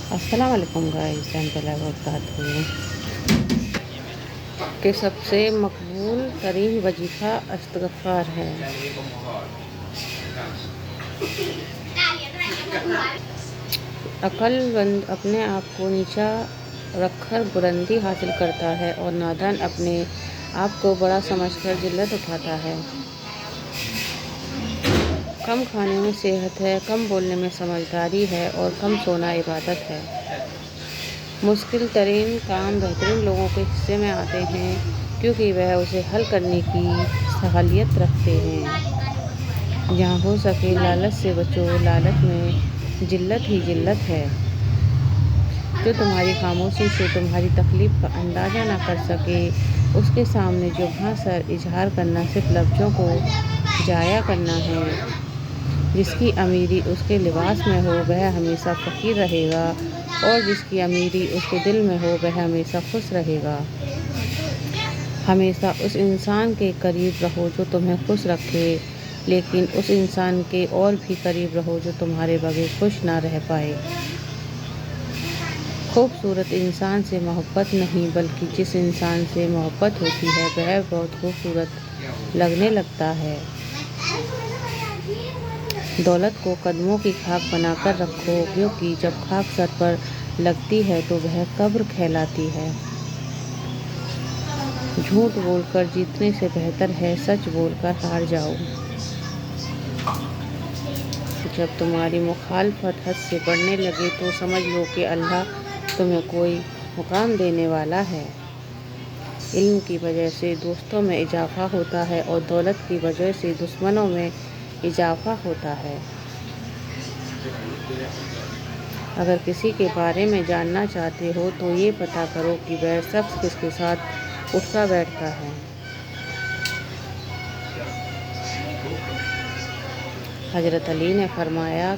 अस्सलाम वालेकुम गाइस के सबसे मकबूल तरीन वजीफ़ा इस्तिग़फ़ार है। अक्लमंद अपने आप को नीचा रखकर बुलंदी हासिल करता है और नादान अपने आप को बड़ा समझकर जिल्लत उठाता है। कम खाने में सेहत है, कम बोलने में समझदारी है और कम सोना इबादत है। मुश्किल तरीन काम बेहतरीन लोगों के हिस्से में आते हैं क्योंकि वह उसे हल करने की सलाहियत रखते हैं। जहाँ हो सके लालच से बचो, लालच में जिल्लत ही जिल्लत है। जो तुम्हारी खामोशी से तुम्हारी तकलीफ का अंदाज़ा ना कर सके, उसके सामने जुबान सर इजहार करना सिर्फ लफ्ज़ों को ज़ाया करना है। जिसकी अमीरी उसके लिबास में हो वह हमेशा फ़कीर रहेगा और जिसकी अमीरी उसके दिल में हो वह हमेशा खुश रहेगा। हमेशा उस इंसान के करीब रहो जो तुम्हें खुश रखे, लेकिन उस इंसान के और भी करीब रहो जो तुम्हारे बगैर खुश ना रह पाए। खूबसूरत इंसान से मोहब्बत नहीं बल्कि जिस इंसान से मोहब्बत होती है वह बहुत खूबसूरत लगने लगता है। दौलत को कदमों की खाक बनाकर रखो क्योंकि जब खाक सर पर लगती है तो वह कब्र कहलाती है। झूठ बोलकर जीतने से बेहतर है सच बोलकर हार जाओ। जब तुम्हारी मुखालफत हद से बढ़ने लगे तो समझ लो कि अल्लाह तुम्हें कोई मुकाम देने वाला है। इल्म की वजह से दोस्तों में इजाफ़ा होता है और दौलत की वजह से दुश्मनों में इजाफ़ा होता है। अगर किसी के बारे में जानना चाहते हो तो ये पता करो कि वह शख्स किसके साथ उठता बैठता है। हज़रत अली ने फरमाया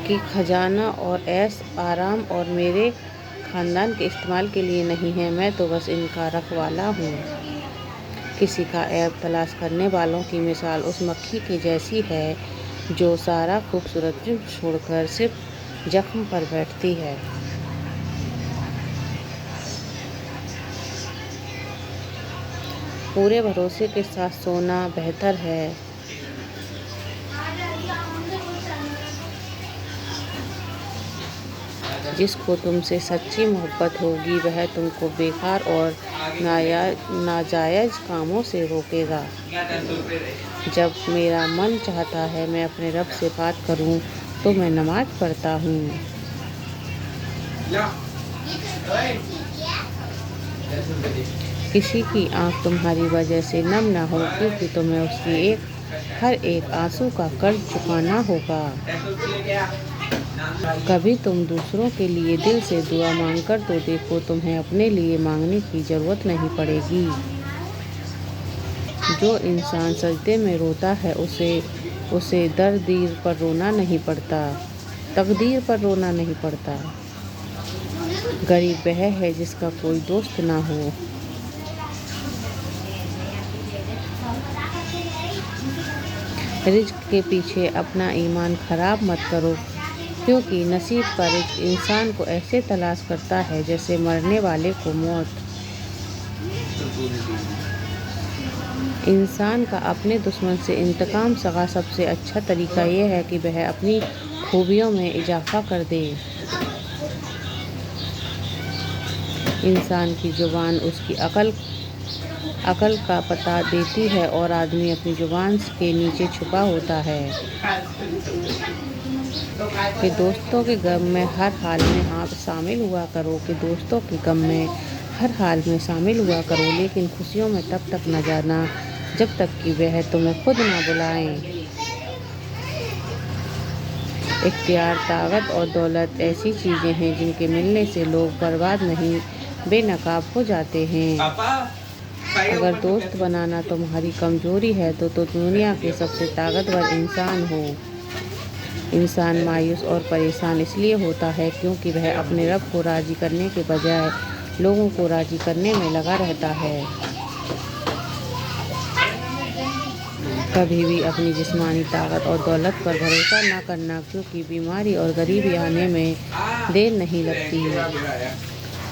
कि खजाना और ऐश आराम और मेरे ख़ानदान के इस्तेमाल के लिए नहीं है, मैं तो बस इनका रखवाला हूँ। किसी का ऐब तलाश करने वालों की मिसाल उस मक्खी की जैसी है जो सारा खूबसूरत जिस्म छोड़कर सिर्फ जख्म पर बैठती है। पूरे भरोसे के साथ सोना बेहतर है। जिसको तुमसे सच्ची मोहब्बत होगी वह तुमको बेकार और नाजायज़ कामों से रोकेगा। जब मेरा मन चाहता है मैं अपने रब से बात करूं तो मैं नमाज़ पढ़ता हूँ। किसी की आँख तुम्हारी वजह से नम ना हो क्योंकि तुम्हें उसकी हर एक आंसू का कर्ज चुकाना होगा। कभी तुम दूसरों के लिए दिल से दुआ मांगकर तो देखो, तुम्हें अपने लिए मांगने की ज़रूरत नहीं पड़ेगी। जो इंसान सजदे में रोता है उसे तकदीर पर रोना नहीं पड़ता। गरीब वह है जिसका कोई दोस्त ना हो। रिज़्क़ के पीछे अपना ईमान खराब मत करो क्योंकि नसीब का रिज़्क़ इंसान को ऐसे तलाश करता है जैसे मरने वाले को मौत। इंसान का अपने दुश्मन से इंतकाम का सबसे अच्छा तरीका यह है कि वह अपनी खूबियों में इजाफ़ा कर दे। इंसान की ज़ुबान उसकी अकल का पता देती है और आदमी अपनी ज़ुबान के नीचे छुपा होता है। कि दोस्तों के गम में हर हाल में शामिल हुआ करो, लेकिन खुशियों में तब तक न जाना जब तक कि वह तुम्हें खुद ना बुलाएं। इख्तियार, ताकत और दौलत ऐसी चीज़ें हैं जिनके मिलने से लोग बर्बाद नहीं बेनकाब हो जाते हैं। अगर दोस्त बनाना तुम्हारी कमज़ोरी है तो दुनिया के सबसे ताकतवर इंसान हो। इंसान मायूस और परेशान इसलिए होता है क्योंकि वह अपने रब को राज़ी करने के बजाय लोगों को राज़ी करने में लगा रहता है। कभी भी अपनी जिस्मानी ताकत और दौलत पर भरोसा न करना, क्योंकि बीमारी और गरीबी आने में देर नहीं लगती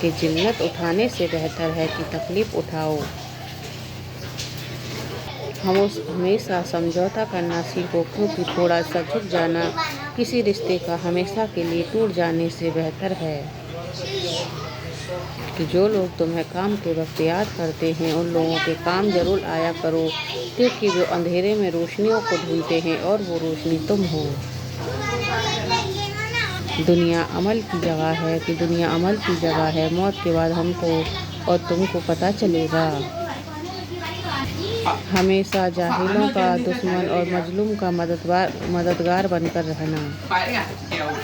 कि जिल्लत उठाने से बेहतर है कि तकलीफ़ उठाओ। हमेशा समझौता करना सीखो, क्योंकि थोड़ा सा झुक जाना किसी रिश्ते का हमेशा के लिए टूट जाने से बेहतर है। कि जो लोग तुम्हें काम के वक्त याद करते हैं, उन लोगों के काम ज़रूर आया करो, क्योंकि वो अंधेरे में रोशनियों को ढूंढते हैं और वो रोशनी तुम हो। दुनिया अमल की जगह है। मौत के बाद हमको और तुमको पता चलेगा। हमेशा जाहिलों का दुश्मन और मजलूम का मददगार बनकर रहना।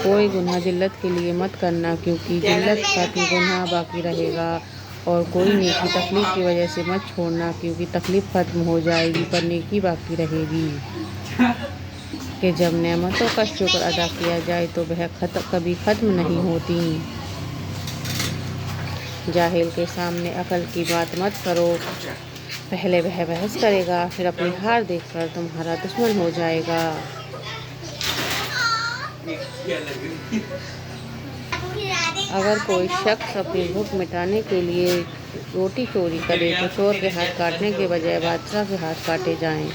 कोई गुनाह जिल्लत के लिए मत करना, क्योंकि जिल्लत का गुनाह बाकी रहेगा। और कोई नेकी तकलीफ़ की वजह से मत छोड़ना, क्योंकि तकलीफ़ ख़त्म हो जाएगी पर नेकी बाकी रहेगी। कि जब नेमतों का शुक्र अदा किया जाए तो वह कभी ख़त्म नहीं होती। जाहिल के सामने अकल की बात मत करो। पहले वह बहस करेगा, फिर अपनी हार देखकर तुम्हारा दुश्मन हो जाएगा। अगर कोई शख्स अपनी भूख मिटाने के लिए रोटी चोरी करे तो चोर के हाथ काटने के बजाय बादशाह के हाथ काटे जाएं।